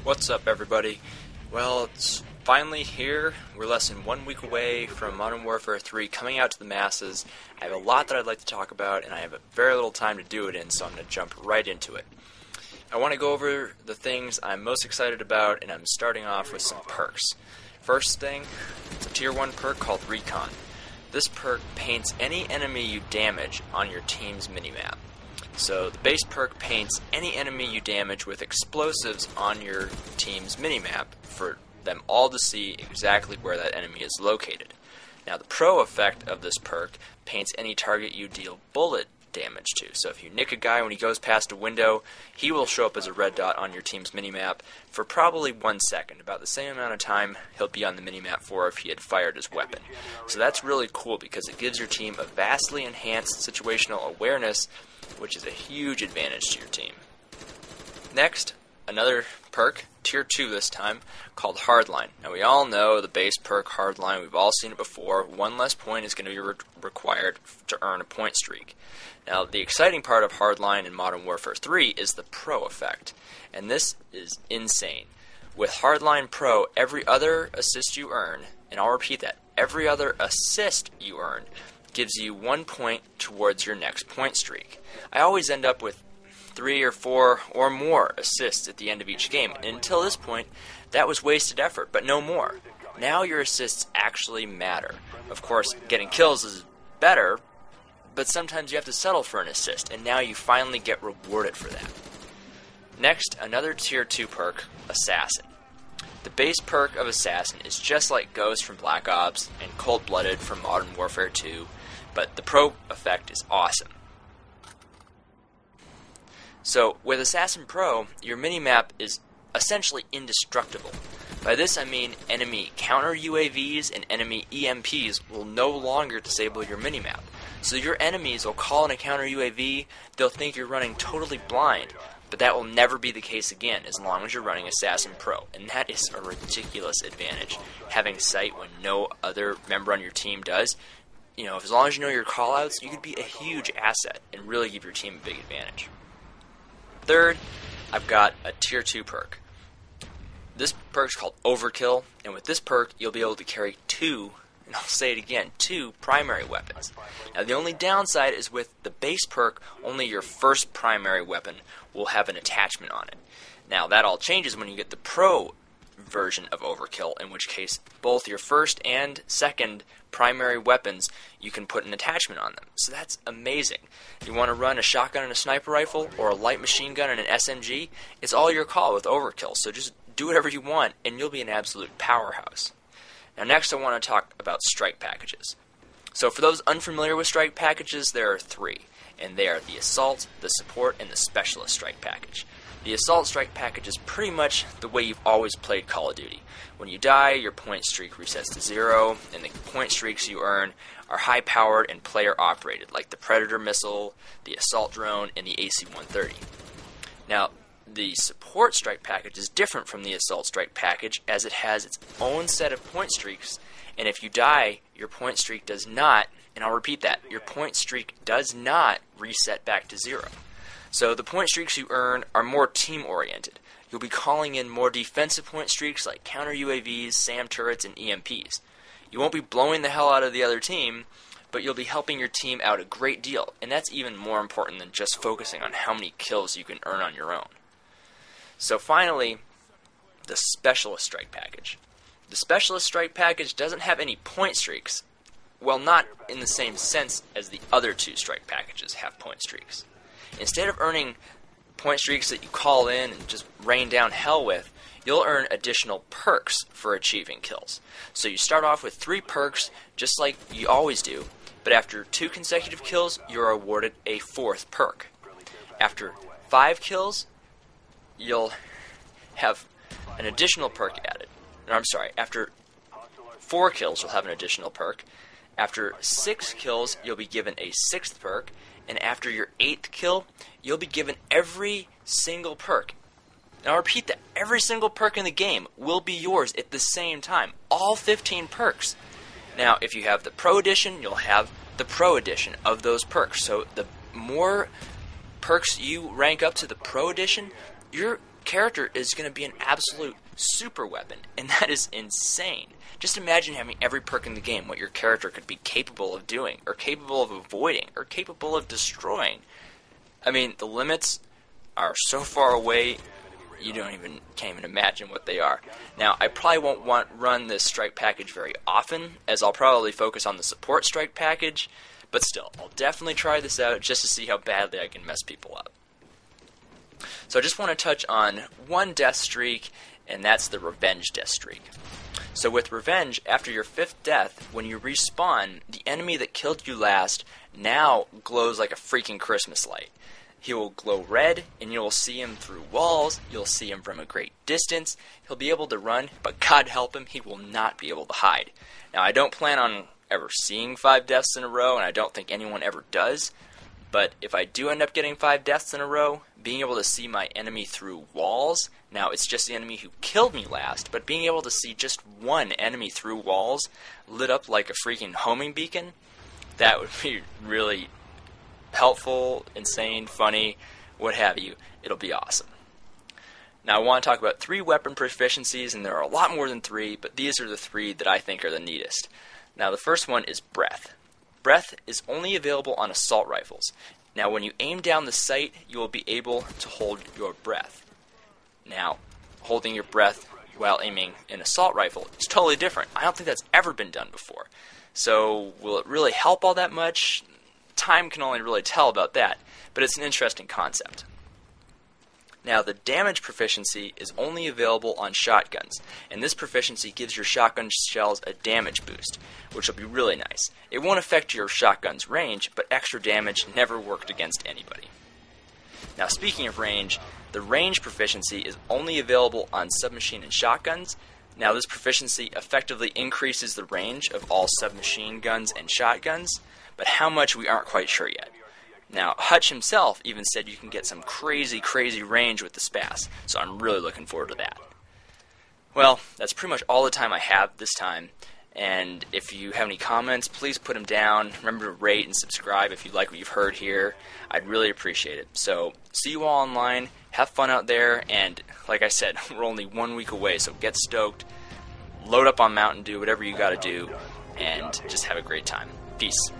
What's up, everybody? Well, it's finally here. We're less than 1 week away from Modern Warfare 3 coming out to the masses. I have a lot that I'd like to talk about, and I have very little time to do it in, so I'm going to jump right into it. I want to go over the things I'm most excited about, and I'm starting off with some perks. First thing, it's a Tier 1 perk called Recon. This perk paints any enemy you damage on your team's minimap. So the base perk paints any enemy you damage with explosives on your team's minimap for them all to see exactly where that enemy is located. Now the pro effect of this perk paints any target you deal bullet damage to. So if you nick a guy when he goes past a window, he will show up as a red dot on your team's minimap for probably 1 second, about the same amount of time he'll be on the minimap for if he had fired his weapon. So that's really cool because it gives your team a vastly enhanced situational awareness, which is a huge advantage to your team. Next, another perk, Tier 2 this time, called Hardline. Now we all know the base perk Hardline, we've all seen it before. 1 less point is going to be required to earn a point streak. Now the exciting part of Hardline in Modern Warfare 3 is the pro effect, and this is insane. With Hardline Pro, every other assist you earn, and I'll repeat that, every other assist you earn gives you 1 point towards your next point streak. I always end up with 3 or 4 or more assists at the end of each game, and until this point, that was wasted effort, but no more. Now your assists actually matter. Of course, getting kills is better, but sometimes you have to settle for an assist, and now you finally get rewarded for that. Next, another Tier 2 perk, Assassin. The base perk of Assassin is just like Ghost from Black Ops and Cold-Blooded from Modern Warfare 2, but the pro effect is awesome. So, with Assassin Pro, your minimap is essentially indestructible. By this I mean enemy counter UAVs and enemy EMPs will no longer disable your minimap. So your enemies will call in a counter UAV, they'll think you're running totally blind, but that will never be the case again as long as you're running Assassin Pro, and that is a ridiculous advantage. Having sight when no other member on your team does, as long as you know your callouts, you could be a huge asset and really give your team a big advantage. Third, I've got a Tier 2 perk. This perk is called Overkill, and with this perk, you'll be able to carry 2, and I'll say it again, 2 primary weapons. Now the only downside is with the base perk, only your first primary weapon will have an attachment on it. Now that all changes when you get the Pro version of Overkill, in which case both your first and second primary weapons, you can put an attachment on them. So that's amazing. You want to run a shotgun and a sniper rifle, or a light machine gun and an SMG, it's all your call with Overkill, so just do whatever you want and you'll be an absolute powerhouse. Now next I want to talk about strike packages. So for those unfamiliar with strike packages, there are 3, and they are the Assault, the Support, and the Specialist strike package. The Assault strike package is pretty much the way you've always played Call of Duty. When you die, your point streak resets to 0, and the point streaks you earn are high-powered and player-operated, like the Predator missile, the Assault drone, and the AC-130. Now, the Support strike package is different from the Assault strike package, as it has its own set of point streaks, and if you die, your point streak does not, and I'll repeat that, your point streak does not reset back to 0. So the point streaks you earn are more team-oriented. You'll be calling in more defensive point streaks like counter UAVs, SAM turrets, and EMPs. You won't be blowing the hell out of the other team, but you'll be helping your team out a great deal, and that's even more important than just focusing on how many kills you can earn on your own. So finally, the Specialist strike package. The Specialist strike package doesn't have any point streaks. Well, not in the same sense as the other 2 strike packages have point streaks. Instead of earning point streaks that you call in and just rain down hell with, you'll earn additional perks for achieving kills. So you start off with 3 perks, just like you always do, but after 2 consecutive kills, you're awarded a 4th perk. After 5 kills, you'll have an additional perk added. After 4 kills, you'll have an additional perk. After 6 kills, you'll be given a 6th perk, and after your 8th kill, you'll be given every single perk. Now I'll repeat that, every single perk in the game will be yours at the same time, all 15 perks. Now if you have the Pro Edition, you'll have the Pro Edition of those perks. So the more perks you rank up to the Pro Edition, you're character is going to be an absolute super weapon, and that is insane. Just imagine having every perk in the game, what your character could be capable of doing, or capable of avoiding, or capable of destroying. I mean, the limits are so far away, you can't even imagine what they are. Now, I probably won't run this strike package very often, as I'll probably focus on the support strike package, but still, I'll definitely try this out just to see how badly I can mess people up. So I just want to touch on one death streak, and that's the revenge death streak. So with revenge, after your 5th death, when you respawn, the enemy that killed you last now glows like a freaking Christmas light. He will glow red, and you'll see him through walls, you'll see him from a great distance, he'll be able to run, but God help him, he will not be able to hide. Now, I don't plan on ever seeing 5 deaths in a row, and I don't think anyone ever does, but if I do end up getting 5 deaths in a row, being able to see my enemy through walls, now it's just the enemy who killed me last, but being able to see just one enemy through walls lit up like a freaking homing beacon, that would be really helpful, insane, funny, what have you. It'll be awesome. Now I want to talk about 3 weapon proficiencies, and there are a lot more than 3, but these are the 3 that I think are the neatest. Now the first one is breath. Breath is only available on assault rifles. Now when you aim down the sight, you will be able to hold your breath. Now, holding your breath while aiming an assault rifle is totally different. I don't think that's ever been done before. So will it really help all that much? Time can only really tell about that, but it's an interesting concept. Now, the damage proficiency is only available on shotguns, and this proficiency gives your shotgun shells a damage boost, which will be really nice. It won't affect your shotgun's range, but extra damage never worked against anybody. Now, speaking of range, the range proficiency is only available on submachine and shotguns. Now, this proficiency effectively increases the range of all submachine guns and shotguns, but how much we aren't quite sure yet. Now, Hutch himself even said you can get some crazy, crazy range with the SPAS, so I'm really looking forward to that. Well, that's pretty much all the time I have this time, and if you have any comments, please put them down. Remember to rate and subscribe if you like what you've heard here. I'd really appreciate it. So, see you all online, have fun out there, and like I said, we're only 1 week away, so get stoked, load up on Mountain Dew, whatever you gotta do, and just have a great time. Peace.